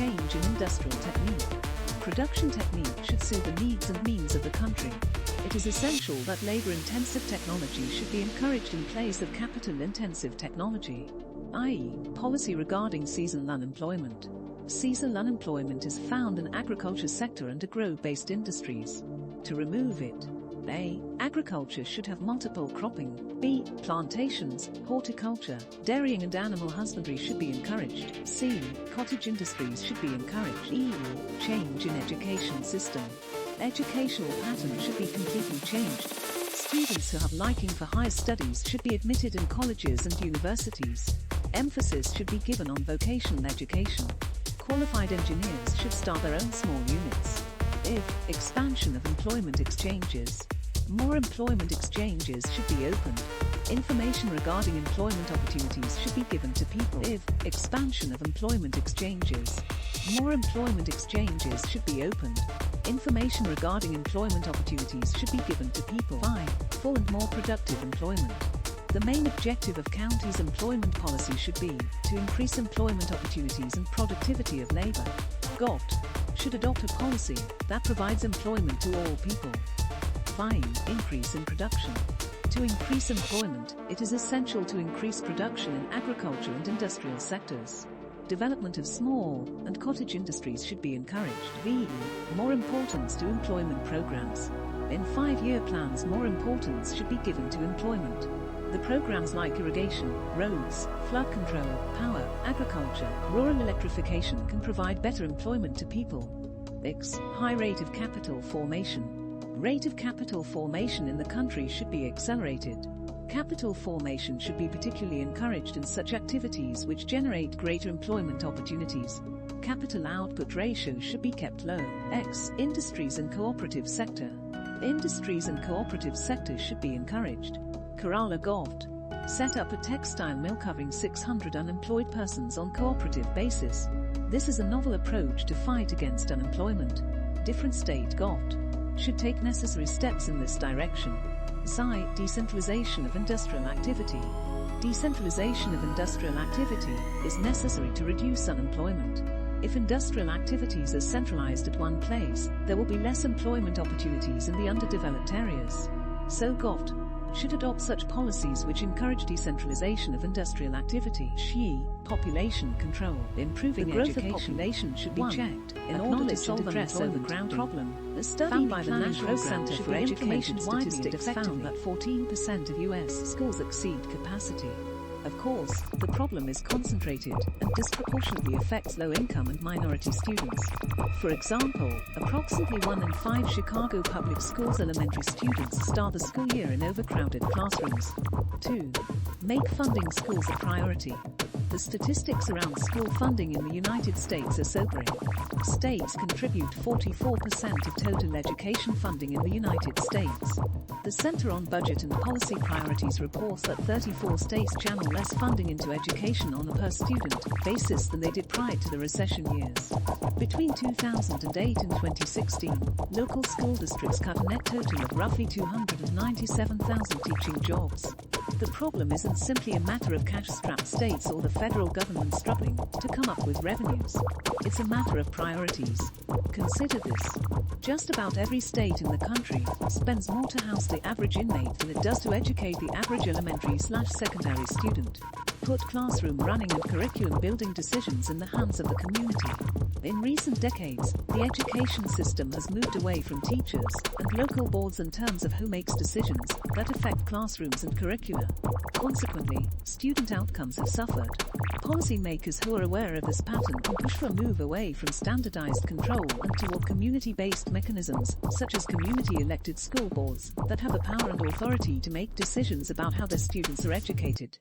change in industrial technique. Production technique should suit the needs and means of the country. It is essential that labor-intensive technology should be encouraged in place of capital-intensive technology, i.e., policy regarding seasonal unemployment. Seasonal unemployment is found in agriculture sector and agro-based industries. To remove it, A. Agriculture should have multiple cropping. B. Plantations, horticulture, dairying and animal husbandry should be encouraged. C. Cottage industries should be encouraged. E. Change in education system. Educational pattern should be completely changed. Students who have liking for higher studies should be admitted in colleges and universities. Emphasis should be given on vocational education. Qualified engineers should start their own small units. If. Expansion of employment exchanges. More employment exchanges should be opened. Information regarding employment opportunities should be given to people. If. Expansion of employment exchanges. More employment exchanges should be opened. Information regarding employment opportunities should be given to people. 5. Full and more productive employment. The main objective of counties' employment policy should be to increase employment opportunities and productivity of labor. Gov. should adopt a policy that provides employment to all people. 5. Increase in production. To increase employment, it is essential to increase production in agriculture and industrial sectors. Development of small and cottage industries should be encouraged. V. More importance to employment programs. In 5-year plans, more importance should be given to employment. The programs like irrigation, roads, flood control, power, agriculture, rural electrification can provide better employment to people. X. High rate of capital formation. Rate of capital formation in the country should be accelerated. Capital formation should be particularly encouraged in such activities which generate greater employment opportunities. Capital output ratios should be kept low. X. Industries and cooperative sector. Industries and cooperative sectors should be encouraged. Kerala Govt. Set up a textile mill covering 600 unemployed persons on cooperative basis. This is a novel approach to fight against unemployment. Different state Govt. should take necessary steps in this direction. Xi. Decentralization of industrial activity. Decentralization of industrial activity is necessary to reduce unemployment. If industrial activities are centralized at one place, there will be less employment opportunities in the underdeveloped areas. So Govt. should adopt such policies which encourage decentralization of industrial activity. Xi. Population control. Improving the growth education. Of population should be checked in order to solve an overcrowding problem. A study by the National Center for Education Statistics found that 14% of U.S. schools exceed capacity. Of course, the problem is concentrated and disproportionately affects low-income and minority students. For example, approximately 1 in 5 Chicago public schools elementary students start the school year in overcrowded classrooms. 2. Make funding schools a priority. The statistics around school funding in the United States are sobering. States contribute 44% of total education funding in the United States. The Center on Budget and Policy Priorities reports that 34 states channel less funding into education on a per-student basis than they did prior to the recession years. Between 2008 and 2016, local school districts cut a net total of roughly 297,000 teaching jobs. The problem isn't simply a matter of cash-strapped states or the federal government struggling to come up with revenues. It's a matter of priorities. Consider this. Just about every state in the country spends more to house the average inmate than it does to educate the average elementary/secondary student. Put classroom running and curriculum building decisions in the hands of the community. In recent decades, the education system has moved away from teachers and local boards in terms of who makes decisions that affect classrooms and curricula. Consequently, student outcomes have suffered. Policymakers who are aware of this pattern can push for a move away from standardized control and toward community-based mechanisms, such as community-elected school boards, that have the power and authority to make decisions about how their students are educated.